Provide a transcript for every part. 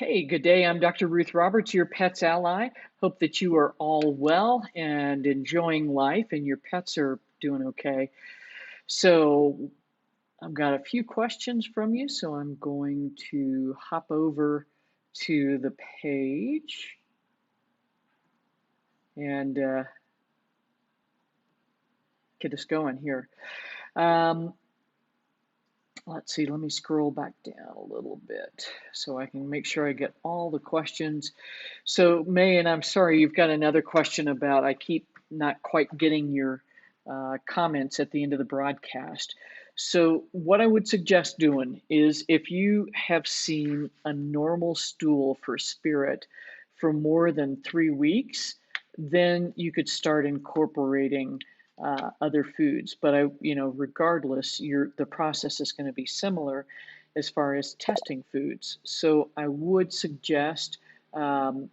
Hey, good day. I'm Dr. Ruth Roberts, your pet's ally. Hope that you are all well and enjoying life and your pets are doing okay. So, I've got a few questions from you, so I'm going to hop over to the page and get us going here. Um, Let's see, let me scroll back down a little bit so I can make sure I get all the questions. So, May, and I'm sorry, you've got another question about I keep not quite getting your comments at the end of the broadcast. So, what I would suggest doing is if you have seen a normal stool for spirit for more than 3 weeks, then you could start incorporating other foods. But regardless, the process is going to be similar as far as testing foods. So I would suggest um,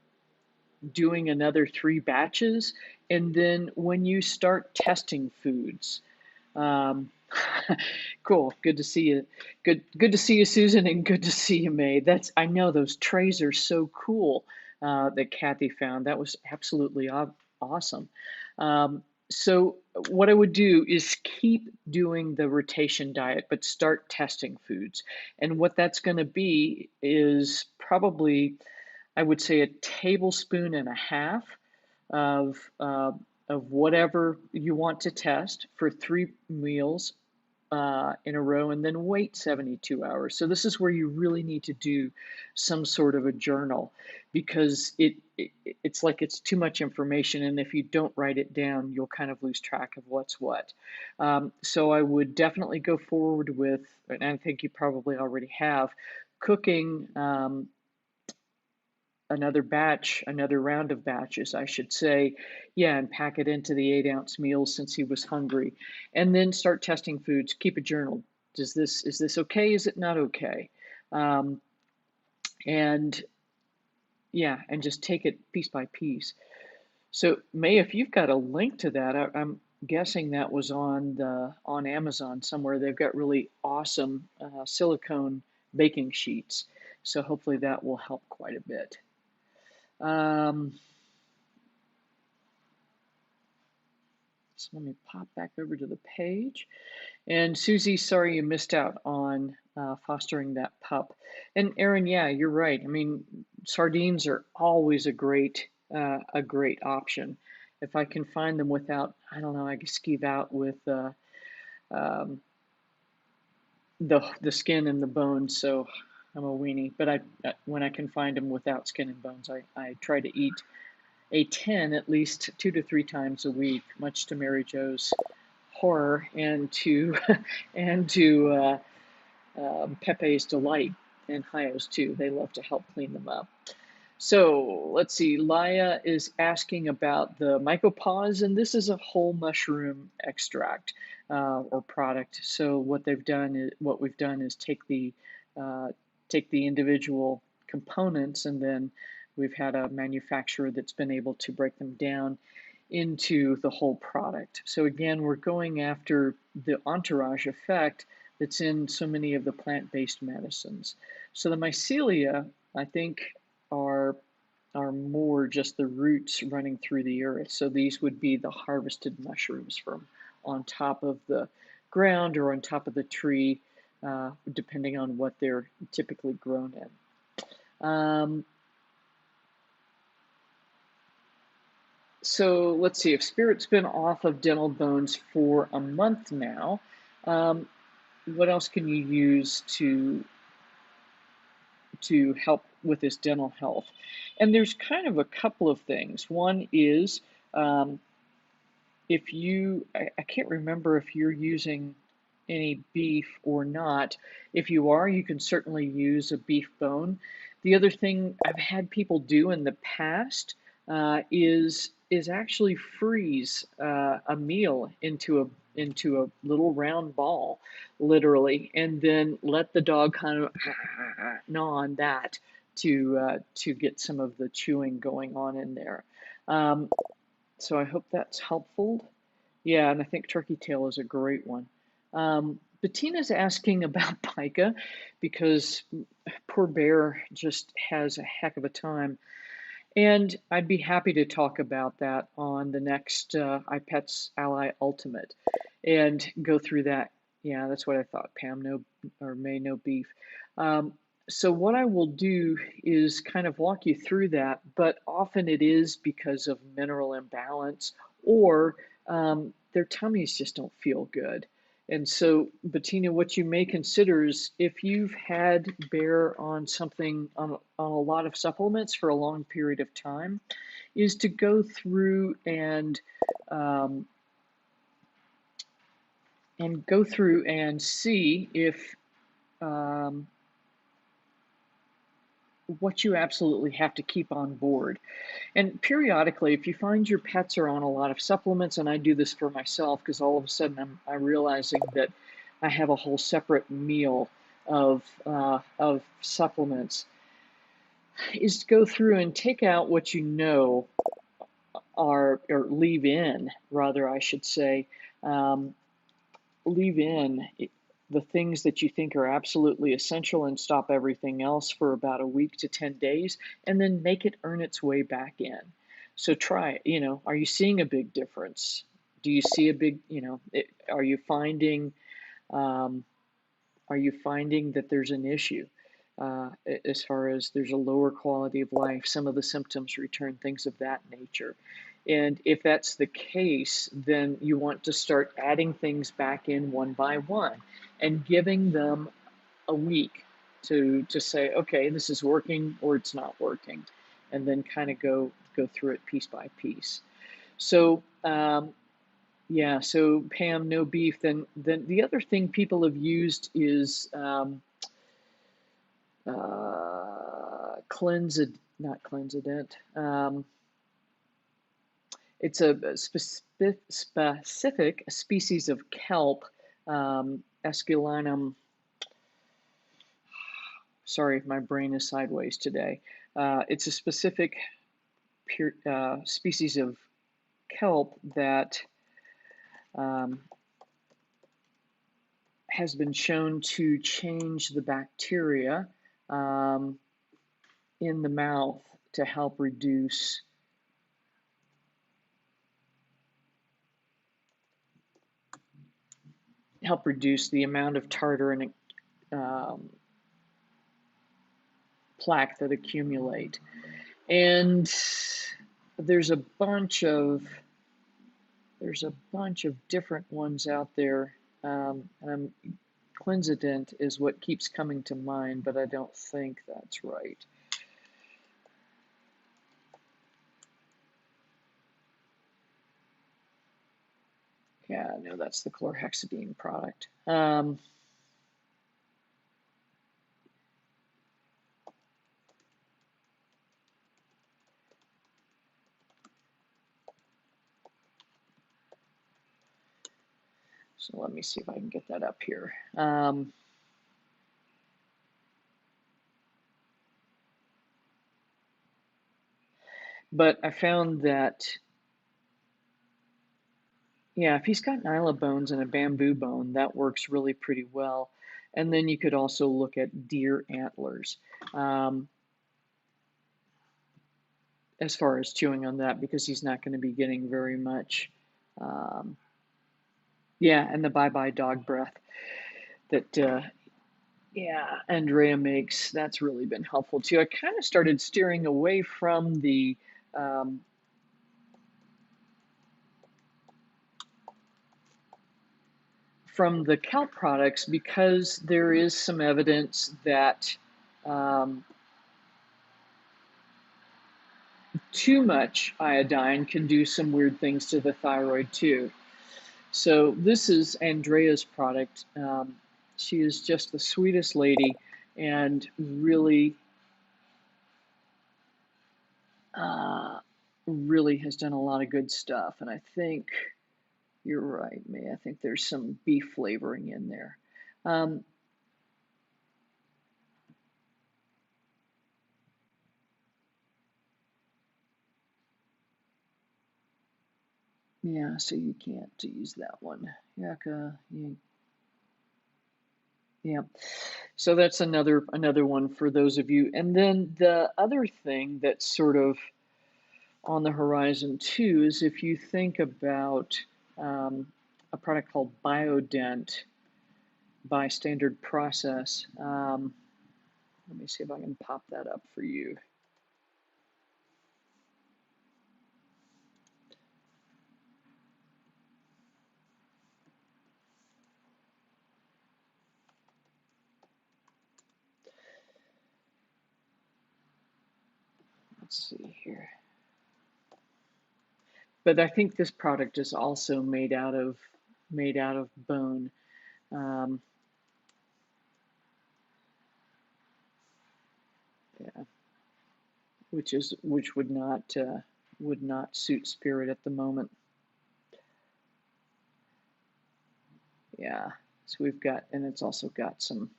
doing another 3 batches, and then when you start testing foods, um, cool. Good to see you. Good to see you, Susan, and good to see you, May. I know those trays are so cool that Kathy found. That was absolutely awesome. So what I would do is keep doing the rotation diet, but start testing foods. And what that's going to be is probably, I would say, a tablespoon and a half of uh, of whatever you want to test for 3 meals in a row, and then wait 72 hours. So this is where you really need to do some sort of a journal because it's like it's too much information, and if you don't write it down, you'll kind of lose track of what's what. So I would definitely go forward with, and I think you probably already have, cooking another round of batches, I should say, yeah, and pack it into the 8-ounce meals since he was hungry, and then start testing foods. Keep a journal. Is this okay? Is it not okay? Um, and yeah, and just take it piece by piece. So, May, if you've got a link to that, I'm guessing that was on Amazon somewhere. They've got really awesome silicone baking sheets. So hopefully that will help quite a bit. Um, So let me pop back over to the page. And Susie, sorry you missed out on fostering that pup. And Erin, yeah, you're right. I mean, sardines are always a great option. If I can find them without, I don't know, I can skeeve out with um, the skin and the bones. So I'm a weenie. But when I can find them without skin and bones, I try to eat a 10 at least 2 to 3 times a week, much to Mary Jo's horror and to and to Pepe's delight, and Hayo's too. They love to help clean them up. So let's see. Laya is asking about the mycopause, and this is a whole mushroom extract or product. So what we've done is uh, take the individual components, and then we've had a manufacturer that's been able to break them down into the whole product. So again, we're going after the entourage effect that's in so many of the plant-based medicines. So the mycelia, I think, are are more just the roots running through the earth. So these would be the harvested mushrooms from on top of the ground or on top of the tree, depending on what they're typically grown in. So let's see, if Spirit's been off of dental bones for a month now, um, what else can you use to help with his dental health? And there's kind of a couple of things. One is um, if I can't remember if you're using any beef or not. If you are, you can certainly use a beef bone. The other thing I've had people do in the past is actually freeze a meal into a little round ball, literally, and then let the dog kind of gnaw on that to get some of the chewing going on in there. Um, so I hope that's helpful. Yeah, and I think turkey tail is a great one. Bettina's asking about Pica because poor Bear just has a heck of a time. And I'd be happy to talk about that on the next Ipets Ally Ultimate and go through that. Yeah, that's what I thought, Pam. No, or May, no beef. Um, so what I will do is kind of walk you through that, but often it is because of mineral imbalance or their tummies just don't feel good. And so, Bettina, what you may consider is if you've had Bear on something on a lot of supplements for a long period of time, is to go through um, and go through and see if um, what you absolutely have to keep on board. And periodically, if you find your pets are on a lot of supplements, and I do this for myself because all of a sudden I'm realizing that I have a whole separate meal of supplements, is to go through and take out what you know are, or leave in, rather, I should say, um, leave in the things that you think are absolutely essential and stop everything else for about a week to 10 days and then make it earn its way back in. So try it. Are you seeing a big difference? Do you see a big, are you finding um, that there's an issue as far as there's a lower quality of life, some of the symptoms return, things of that nature? And if that's the case, then you want to start adding things back in one by one and giving them a week to say, okay, this is working or it's not working, and then kind of go through it piece by piece. So yeah, so Pam, no beef. Then the other thing people have used is not cleansident. It's a specific species of kelp, Esculinum. Sorry, my brain is sideways today. It's a specific species of kelp that um, has been shown to change the bacteria um, in the mouth to help reduce the amount of tartar and um, plaque that accumulate. And there's a bunch of different ones out there. Cleansident is what keeps coming to mind, but I don't think that's right. Yeah, no, that's the chlorhexidine product. So let me see if I can get that up here. But I found that, yeah, if he's got Nylabones and a bamboo bone, that works really pretty well. And then you could also look at deer antlers as far as chewing on that, because he's not going to be getting very much. Yeah, and the bye-bye dog breath that, yeah, Andrea makes, that's really been helpful too. I kind of started steering away from the um, kelp products because there is some evidence that um, too much iodine can do some weird things to the thyroid too. So this is Andrea's product. She is just the sweetest lady and really, really has done a lot of good stuff. And I think you're right, May. I think there's some beef flavoring in there. Um, yeah, so you can't use that one. Yucca, Yeah. So that's another one for those of you. And then the other thing that's sort of on the horizon too is if you think about um, a product called Biodent by Standard Process. Let me see if I can pop that up for you. Let's see here. But I think this product is also made out of bone. Um, yeah, which would not suit spirit at the moment. Yeah. So we've got, and it's also got some,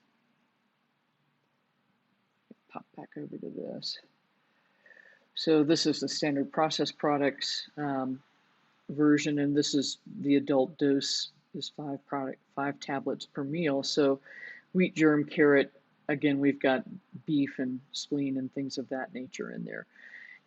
pop back over to this. So this is the standard process products version, and this is the adult dose is 5 tablets per meal. So wheat germ, carrot, again, we've got beef and spleen and things of that nature in there.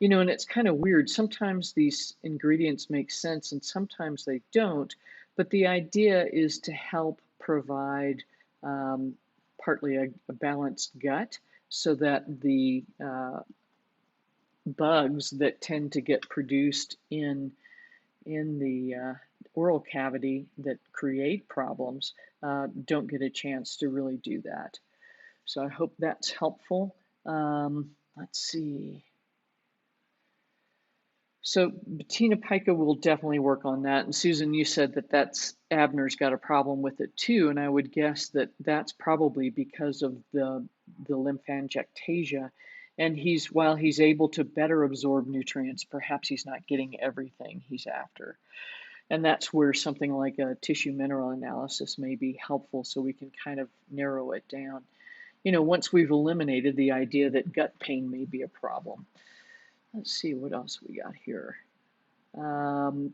And it's kind of weird. Sometimes these ingredients make sense and sometimes they don't. But the idea is to help provide um, partly a balanced gut so that the bugs that tend to get produced in the oral cavity that create problems don't get a chance to really do that. So I hope that's helpful. Let's see. So Bettina Pica will definitely work on that. And Susan, you said that's Abner's got a problem with it too, and I would guess that that's probably because of the lymphangiectasia. And while he's able to better absorb nutrients, perhaps he's not getting everything he's after. And that's where something like a tissue mineral analysis may be helpful so we can kind of narrow it down. Once we've eliminated the idea that gut pain may be a problem. Let's see what else we got here. Um,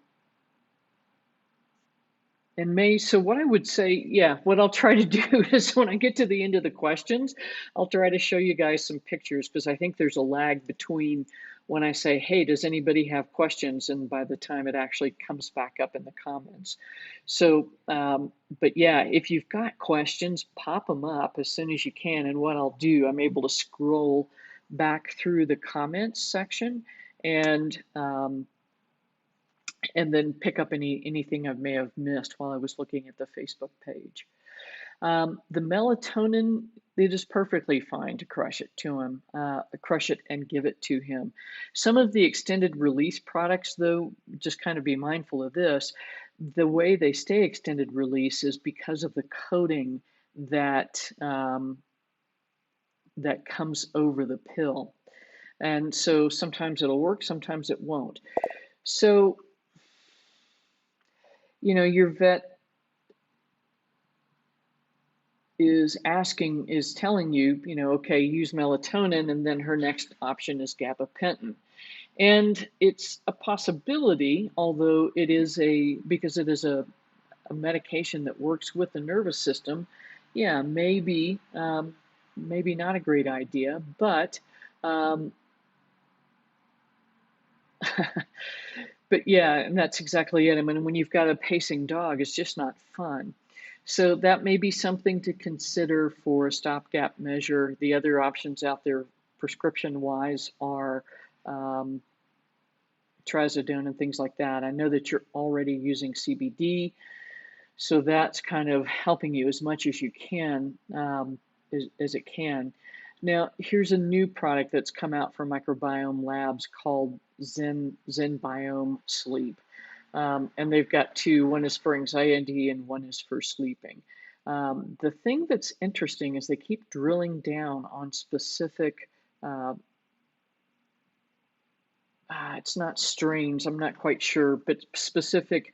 and May, so what I would say, yeah, what I'll try to do is when I get to the end of the questions, I'll try to show you guys some pictures because I think there's a lag between when I say, hey, does anybody have questions? And by the time it actually comes back up in the comments. So, but yeah, if you've got questions, pop them up as soon as you can. And what I'll do, I'm able to scroll back through the comments section and then pick up anything I may have missed while I was looking at the Facebook page. The melatonin, it is perfectly fine to crush it and give it to him. Some of the extended release products, though, just kind of be mindful of this. The way they stay extended release is because of the coating that that comes over the pill. And so sometimes it'll work, sometimes it won't. So, your vet is telling you, okay, use melatonin, and then her next option is gabapentin. And it's a possibility, although because it is a medication that works with the nervous system, yeah, maybe not a great idea, but um, but yeah, and that's exactly it. I mean, when you've got a pacing dog, it's just not fun. So that may be something to consider for a stopgap measure. The other options out there, prescription-wise, are um, trazodone and things like that. I know that you're already using CBD, so that's kind of helping you as much as you can, as it can. Now, here's a new product that's come out from Microbiome Labs called Zenbiome Sleep. And they've got two. One is for anxiety and one is for sleeping. The thing that's interesting is they keep drilling down on specific, uh, it's not strains, I'm not quite sure, but specific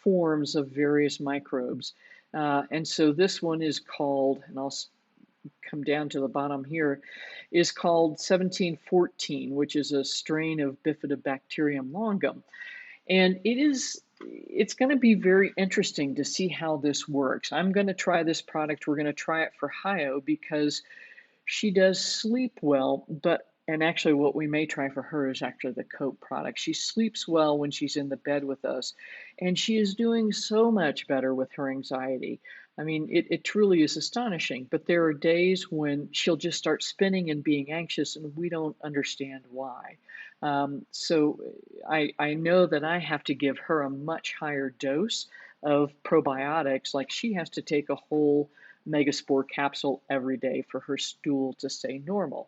forms of various microbes. And so this one is called, and I'll come down to the bottom here, is called 1714, which is a strain of Bifidobacterium longum. And it is it's going to be very interesting to see how this works. I'm going to try this product. We're going to try it for Hio because she does sleep well, and actually what we may try for her is actually the coat product. She sleeps well when she's in the bed with us, and she is doing so much better with her anxiety. I mean, it truly is astonishing, but there are days when she'll just start spinning and being anxious, and we don't understand why. So I know that I have to give her a much higher dose of probiotics, like she has to take a whole megaspore capsule every day for her stool to stay normal.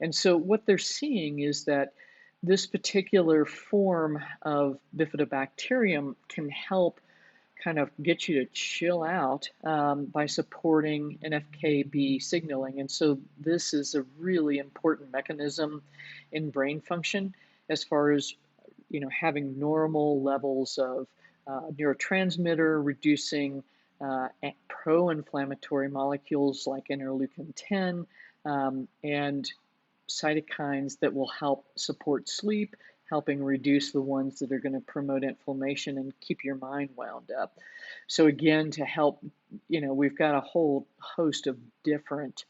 And so what they're seeing is that this particular form of Bifidobacterium can help kind of get you to chill out by supporting NFKB signaling. And so this is a really important mechanism in brain function as far as having normal levels of neurotransmitter, reducing pro-inflammatory molecules like interleukin 10 and cytokines that will help support sleep, helping reduce the ones that are going to promote inflammation and keep your mind wound up. So again, to help, we've got a whole host of different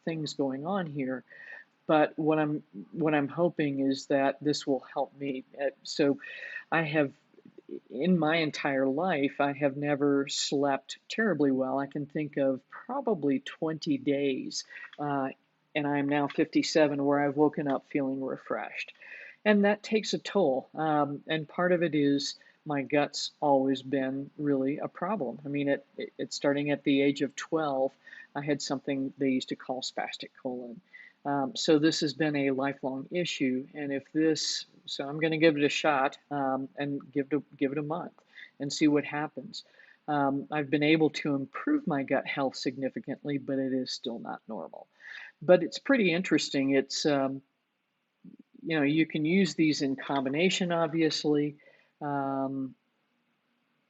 things going on here. But what I'm hoping is that this will help me. So I have, in my entire life, I have never slept terribly well. I can think of probably 20 days, and I'm now 57, where I've woken up feeling refreshed. And that takes a toll. And part of it is my gut's always been really a problem. I mean, it starting at the age of 12, I had something they used to call spastic colon. So this has been a lifelong issue, and so I'm going to give it a shot and give it a month and see what happens. I've been able to improve my gut health significantly, but it is still not normal. But it's pretty interesting. You can use these in combination, obviously, um,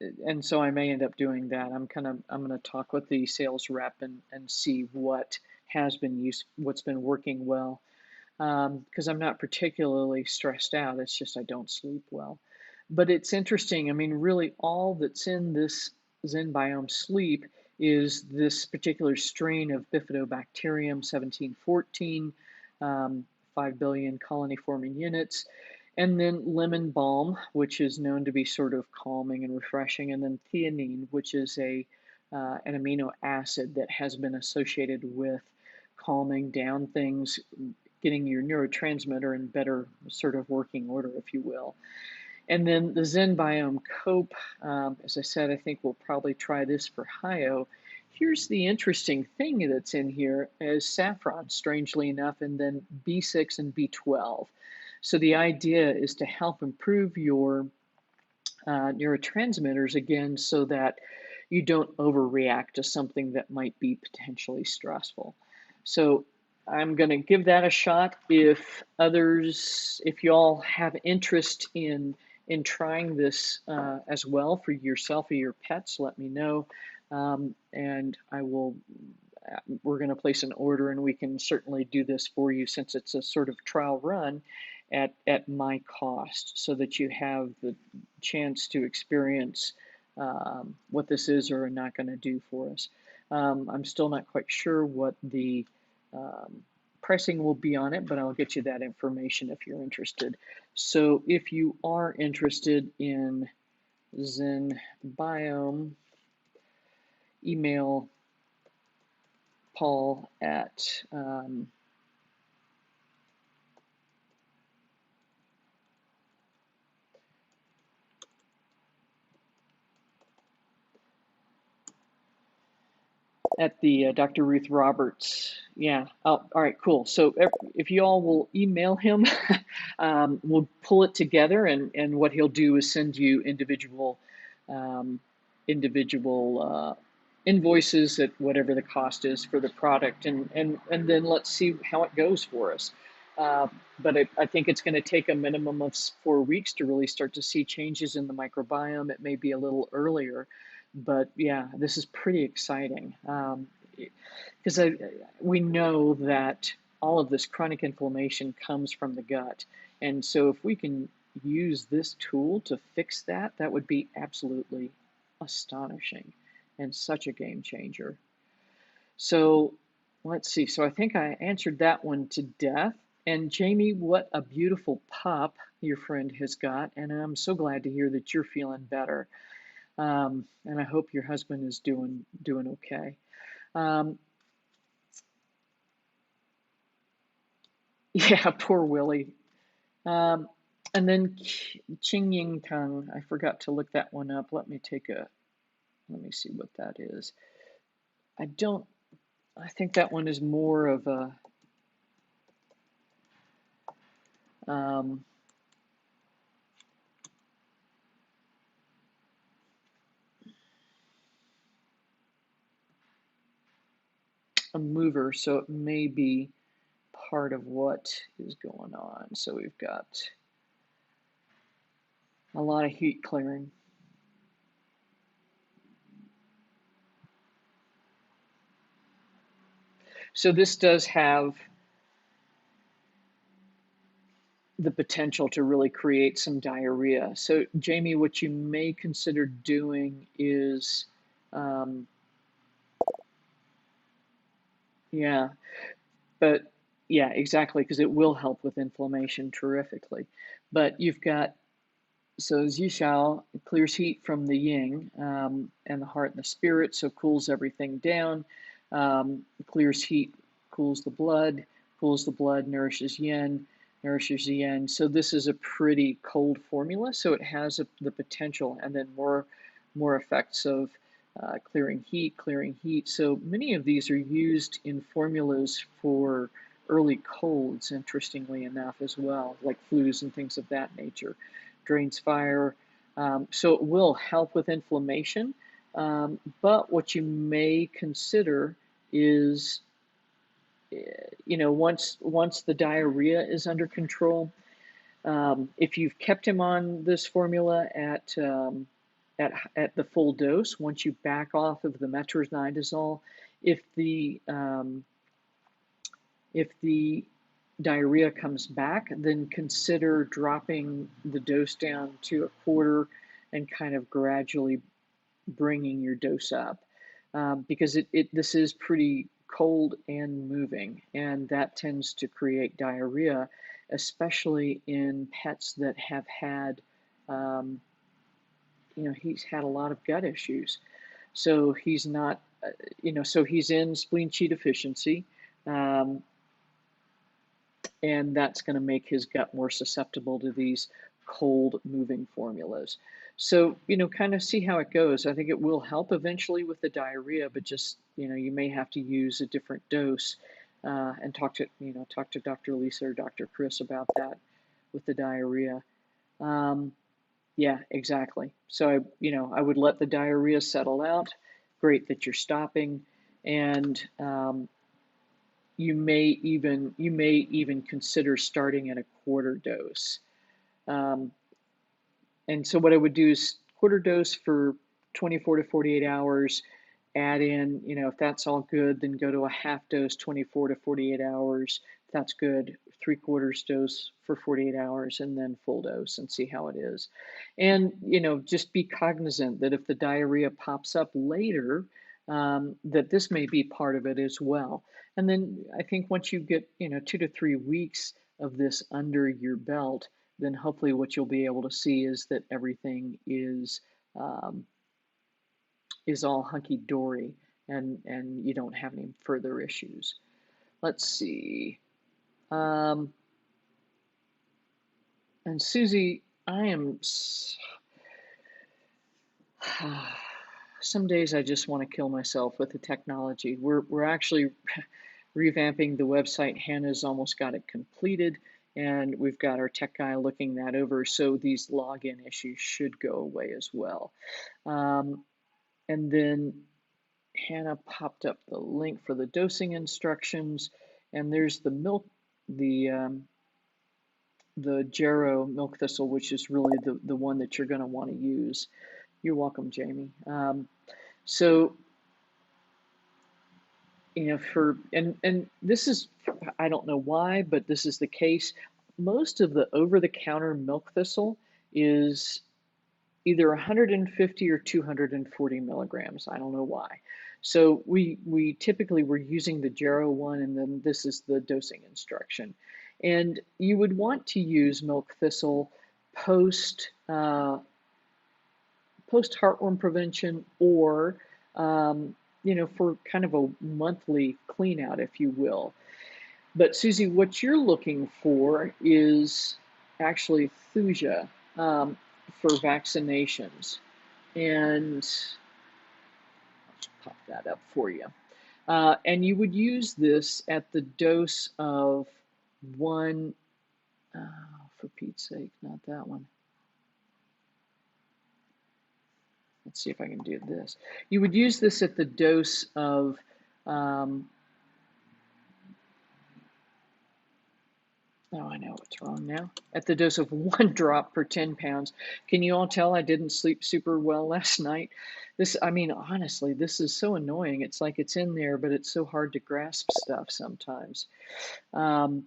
and so I may end up doing that. I'm going to talk with the sales rep and see what has been used, what's been working well, because I'm not particularly stressed out. It's just I don't sleep well. But it's interesting. I mean, really, all that's in this ZenBiome Sleep is this particular strain of Bifidobacterium 1714, 5 billion colony forming units, and then lemon balm, which is known to be sort of calming and refreshing, and then theanine, which is an amino acid that has been associated with calming down things, getting your neurotransmitter in better sort of working order, if you will. And then the ZenBiome Cope, as I said, I think we'll probably try this for Hio. Here's the interesting thing that's in here is saffron, strangely enough, and then B6 and B12. So the idea is to help improve your neurotransmitters again so that you don't overreact to something that might be potentially stressful. So I'm going to give that a shot. If y'all have interest in trying this as well for yourself or your pets, let me know. And we're going to place an order, and we can certainly do this for you since it's a sort of trial run at my cost, so that you have the chance to experience what this is or are not going to do for us. I'm still not quite sure what the pricing will be on it, but I'll get you that information if you're interested. So if you are interested in ZenBiome, email Paul at the Dr. Ruth Roberts. Yeah. Oh, all right, cool. So if you all will email him, we'll pull it together, and what he'll do is send you um, individual invoices at whatever the cost is for the product, and then let's see how it goes for us. But I think it's going to take a minimum of 4 weeks to really start to see changes in the microbiome. It may be a little earlier, but yeah, this is pretty exciting because we know that all of this chronic inflammation comes from the gut. And so if we can use this tool to fix that, that would be absolutely astonishing and such a game changer. So let's see. So I think I answered that one to death. And Jamie, what a beautiful pup your friend has got. And I'm so glad to hear that you're feeling better. And I hope your husband is doing okay. Um, yeah, poor Willie. Um, and then Ching Ying Tang, I forgot to look that one up. Let me see what that is. I don't, I think that one is more of um, a mover, so it may be part of what is going on. So we've got a lot of heat clearing. So this does have the potential to really create some diarrhea. So Jamie, what you may consider doing is, um, yeah, but yeah, exactly, because it will help with inflammation terrifically. But you've got, so Zishao clears heat from the yin and the heart and the spirit, so cools everything down, clears heat, cools the blood, nourishes the yin. So this is a pretty cold formula, so it has the potential, and then more effects of clearing heat. So many of these are used in formulas for early colds, interestingly enough, as well, like flus and things of that nature. Drains fire. So it will help with inflammation. But what you may consider is, once the diarrhea is under control, if you've kept him on this formula at the full dose, once you back off of the metronidazole, if the um, if the diarrhea comes back, then consider dropping the dose down to a quarter and kind of gradually bringing your dose up, because this is pretty cold and moving, and that tends to create diarrhea, especially in pets that have had, um, he's had a lot of gut issues. So he's not, so he's in spleen chi deficiency. Um, and that's going to make his gut more susceptible to these cold moving formulas. So, kind of see how it goes. I think it will help eventually with the diarrhea, but just, you may have to use a different dose, and talk to Dr. Lisa or Dr. Chris about that with the diarrhea. Um, yeah, exactly. So I would let the diarrhea settle out. Great that you're stopping, and you may even consider starting at a quarter dose. Um, and so what I would do is quarter dose for 24 to 48 hours, add in, if that's all good, then go to a half dose 24 to 48 hours. If that's good, 3/4 dose for 48 hours, and then full dose and see how it is. And, just be cognizant that if the diarrhea pops up later, that this may be part of it as well. And then I think once you get, 2 to 3 weeks of this under your belt, then hopefully what you'll be able to see is that everything um, is all hunky dory, and you don't have any further issues. Let's see. Um, and Susie, I am. Some days I just want to kill myself with the technology. We're actually revamping the website. Hannah's almost got it completed, and we've got our tech guy looking that over. So these login issues should go away as well. And then Hannah popped up the link for the dosing instructions, and there's the Jarrow milk thistle, which is really the one that you're going to want to use. You're welcome, Jamie. So, and this is, I don't know why, but this is the case. most of the over-the-counter milk thistle is either 150 or 240 milligrams. I don't know why. So we typically were using the Jarrow one, and then this is the dosing instruction. And you would want to use milk thistle post post heartworm prevention, or for kind of a monthly clean out, if you will. But Susie, what you're looking for is actually thuja for vaccinations. And I'll just pop that up for you. And you would use this at the dose of one, for Pete's sake, not that one. Let's see if I can do this. You would use this at the dose of, oh, I know what's wrong now. At the dose of 1 drop per 10 pounds. Can you all tell I didn't sleep super well last night? Honestly, this is so annoying. It's like it's in there, but it's so hard to grasp stuff sometimes. And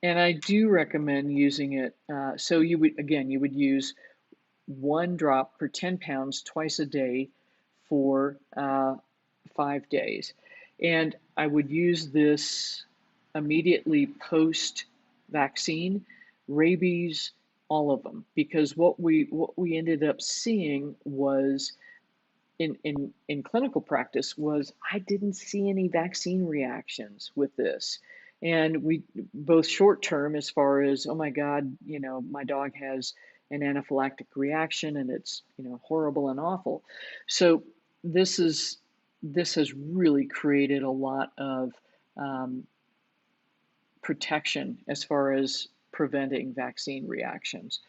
I do recommend using it. So you would use 1 drop per 10 pounds twice a day for 5 days. And I would use this immediately post vaccine, rabies, all of them, because what we ended up seeing was in clinical practice was I didn't see any vaccine reactions with this. And we both short term, as far as, oh my God, my dog has an anaphylactic reaction and it's horrible and awful. So this has really created a lot of protection as far as preventing vaccine reactions.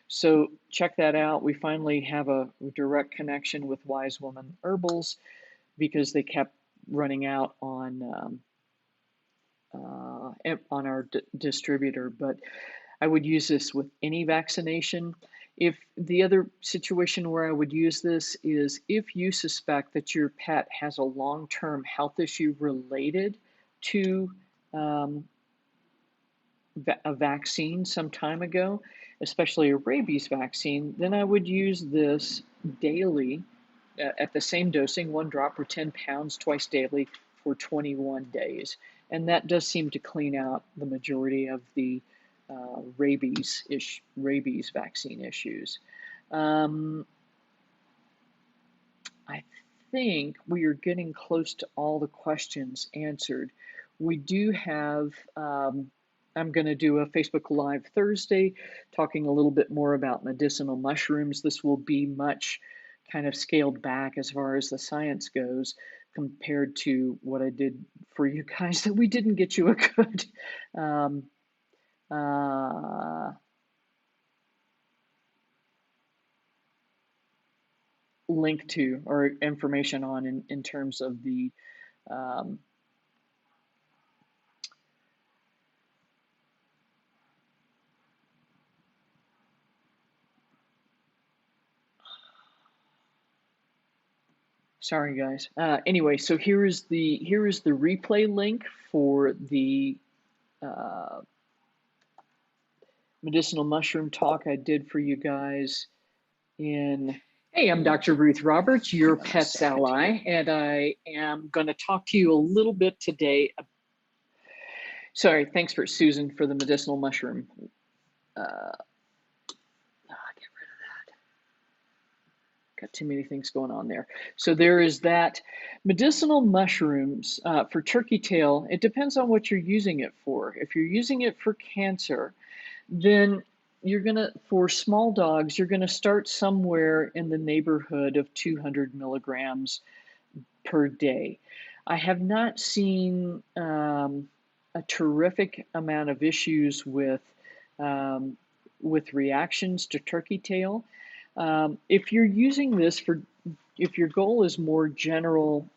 So check that out. We finally have a direct connection with Wise Woman Herbals because they kept running out on our distributor. But I would use this with any vaccination. If the other situation where I would use this is if you suspect that your pet has a long-term health issue related to a vaccine some time ago, especially a rabies vaccine, then I would use this daily at the same dosing, 1 drop per 10 pounds twice daily for 21 days. And that does seem to clean out the majority of the rabies vaccine issues. I think we are getting close to all the questions answered. We do have, I'm going to do a Facebook Live Thursday talking a little bit more about medicinal mushrooms. This will be much kind of scaled back as far as the science goes compared to what I did for you guys that we didn't get you a good link to or information on in terms of the sorry guys. Anyway, so here is the replay link for the medicinal mushroom talk I did for you guys in. Hey, I'm Dr. Ruth Roberts, your pet's ally, and I am going to talk to you a little bit today. Sorry, thanks for Susan for the medicinal mushroom. Get rid of that. Got too many things going on there. So there is that. Medicinal mushrooms for turkey tail, it depends on what you're using it for. If you're using it for cancer, then for small dogs, you're gonna start somewhere in the neighborhood of 200 milligrams per day. I have not seen a terrific amount of issues with reactions to turkey tail. If you're using this if your goal is more general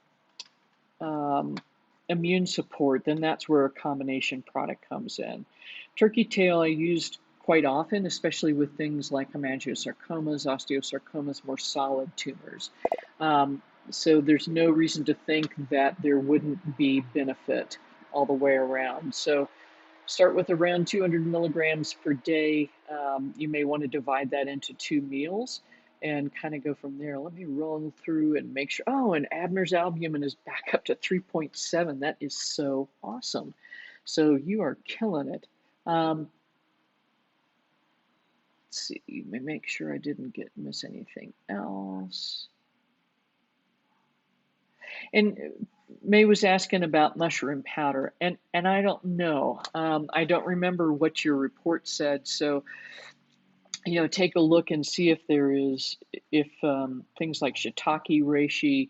immune support, then that's where a combination product comes in. Turkey tail I used quite often, especially with things like hemangiosarcomas, osteosarcomas, more solid tumors. So there's no reason to think that there wouldn't be benefit all the way around. So Start with around 200 milligrams per day. You may want to divide that into 2 meals and kind of go from there. Let me roll through and make sure. Oh, and Abner's albumin is back up to 3.7. That is so awesome. So you are killing it. Let's see, let me make sure I didn't miss anything else. And May was asking about mushroom powder, and I don't know. I don't remember what your report said, so take a look and see if there is if things like shiitake, reishi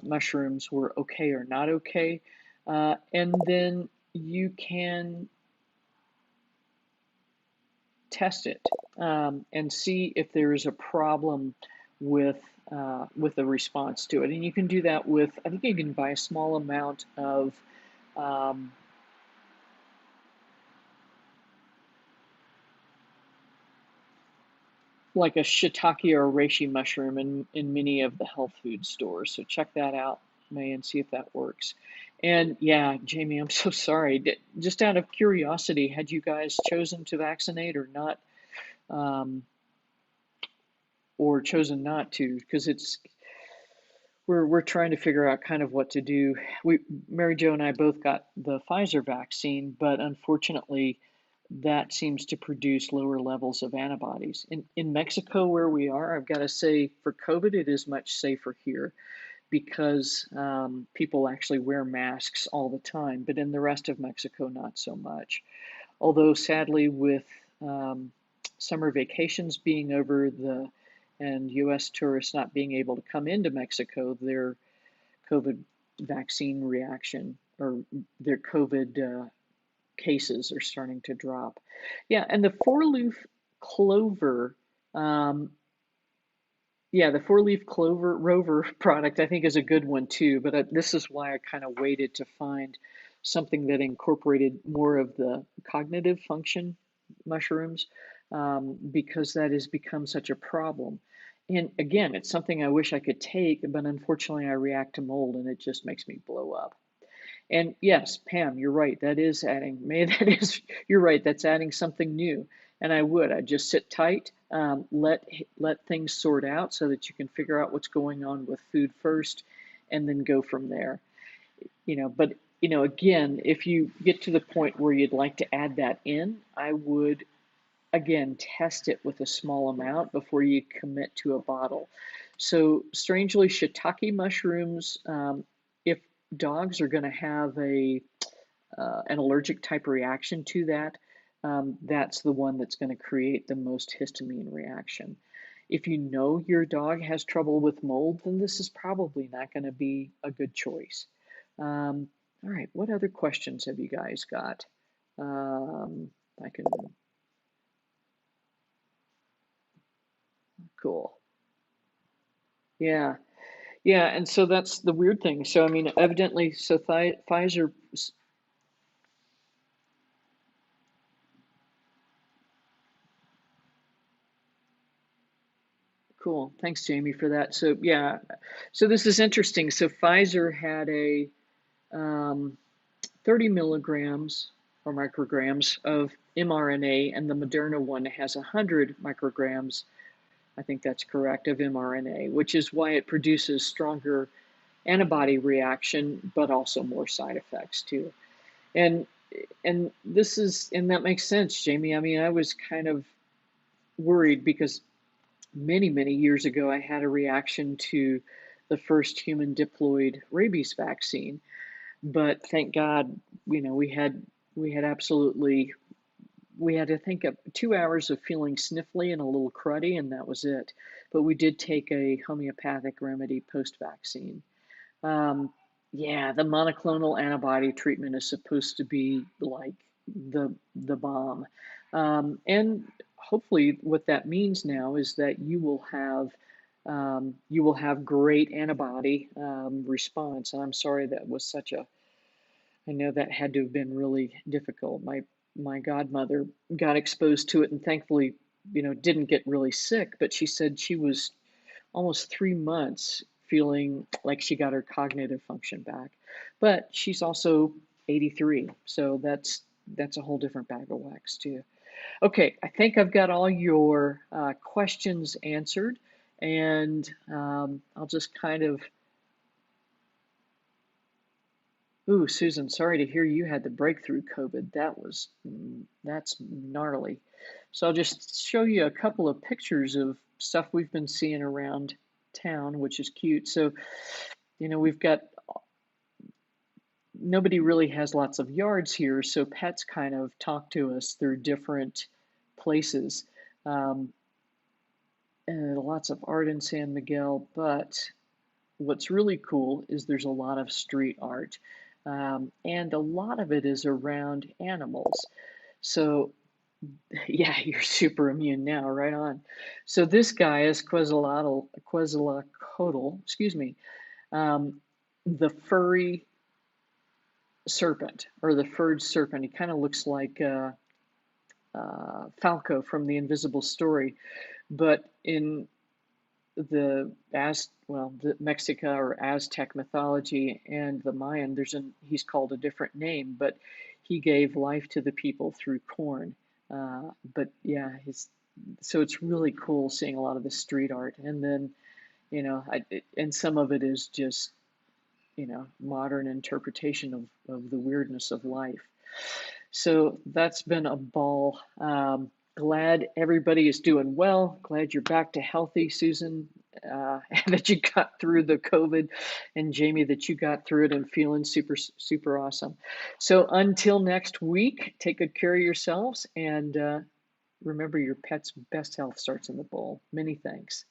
mushrooms were okay or not okay, and then you can test it and see if there is a problem with the response to it. And you can do that with, I think you can buy a small amount of um, like a shiitake or a reishi mushroom in many of the health food stores. So check that out, May, and see if that works. And yeah, Jamie, I'm so sorry. Just out of curiosity, had you guys chosen to vaccinate or not, um, or chosen not to? Because we're trying to figure out kind of what to do. Mary Jo and I both got the Pfizer vaccine, but unfortunately, that seems to produce lower levels of antibodies. In Mexico, where we are, I've got to say, for COVID, it is much safer here because people actually wear masks all the time. But in the rest of Mexico, not so much. Although sadly, with um, summer vacations being over, the and U.S. tourists not being able to come into Mexico, their COVID vaccine reaction or their COVID cases are starting to drop. Yeah, and the four-leaf clover, um, yeah, the four-leaf clover rover product I think is a good one too. But this is why I kind of waited to find something that incorporated more of the cognitive function mushrooms because that has become such a problem. And again, it's something I wish I could take, but unfortunately, I react to mold and it just makes me blow up. And yes, Pam, you're right. That is adding, May, you're right. That's adding something new. And I'd just sit tight, let things sort out so that you can figure out what's going on with food first and then go from there. But again, if you get to the point where you'd like to add that in, I would again test it with a small amount before you commit to a bottle. So strangely, shiitake mushrooms, if dogs are going to have an allergic type reaction to that, that's the one that's going to create the most histamine reaction. If you know your dog has trouble with mold, then this is probably not going to be a good choice. All right, what other questions have you guys got? I can, cool. Yeah, yeah, and so that's the weird thing. So I mean, evidently, so Pfizer, cool. Thanks, Jamie, for that. So yeah, so this is interesting. So Pfizer had a 30 milligrams or micrograms of mRNA, and the Moderna one has 100 micrograms. I think that's correct, of mRNA, which is why it produces stronger antibody reaction, but also more side effects too. And and that makes sense, Jamie. I mean, I was kind of worried because many years ago I had a reaction to the first human diploid rabies vaccine, but thank God, we had absolutely we had to think of 2 hours of feeling sniffly and a little cruddy, and that was it. But we did take a homeopathic remedy post vaccine. Um, yeah, the monoclonal antibody treatment is supposed to be like the bomb, and hopefully, what that means now is that you will have great antibody response. And I'm sorry that was such a. I know that had to have been really difficult. My godmother got exposed to it, and thankfully, didn't get really sick. But she said she was almost 3 months feeling like she got her cognitive function back. But she's also 83, so that's a whole different bag of wax too. Okay, I think I've got all your questions answered, and I'll just kind of. Ooh, Susan, sorry to hear you had the breakthrough COVID. That's gnarly. So I'll just show you a couple of pictures of stuff we've been seeing around town, which is cute. So, we've got nobody really has lots of yards here, so pets kind of talk to us through different places. Um, and lots of art in San Miguel, but what's really cool is there's a lot of street art, and a lot of it is around animals. So, yeah, you're super immune now, right on. So this guy is Quetzalcoatl, excuse me, um, the furry serpent or the furred serpent. He kind of looks like Falco from the Invisible Story, but in the Mexica or Aztec mythology and the Mayan, he's called a different name, but he gave life to the people through corn. But yeah, so it's really cool seeing a lot of the street art, and then and some of it is just modern interpretation of the weirdness of life. So that's been a ball. Glad everybody is doing well. Glad you're back to healthy, Susan, and that you got through the COVID, and Jamie, that you got through it and feeling super, super awesome. So until next week, take good care of yourselves, and remember your pet's best health starts in the bowl. Many thanks.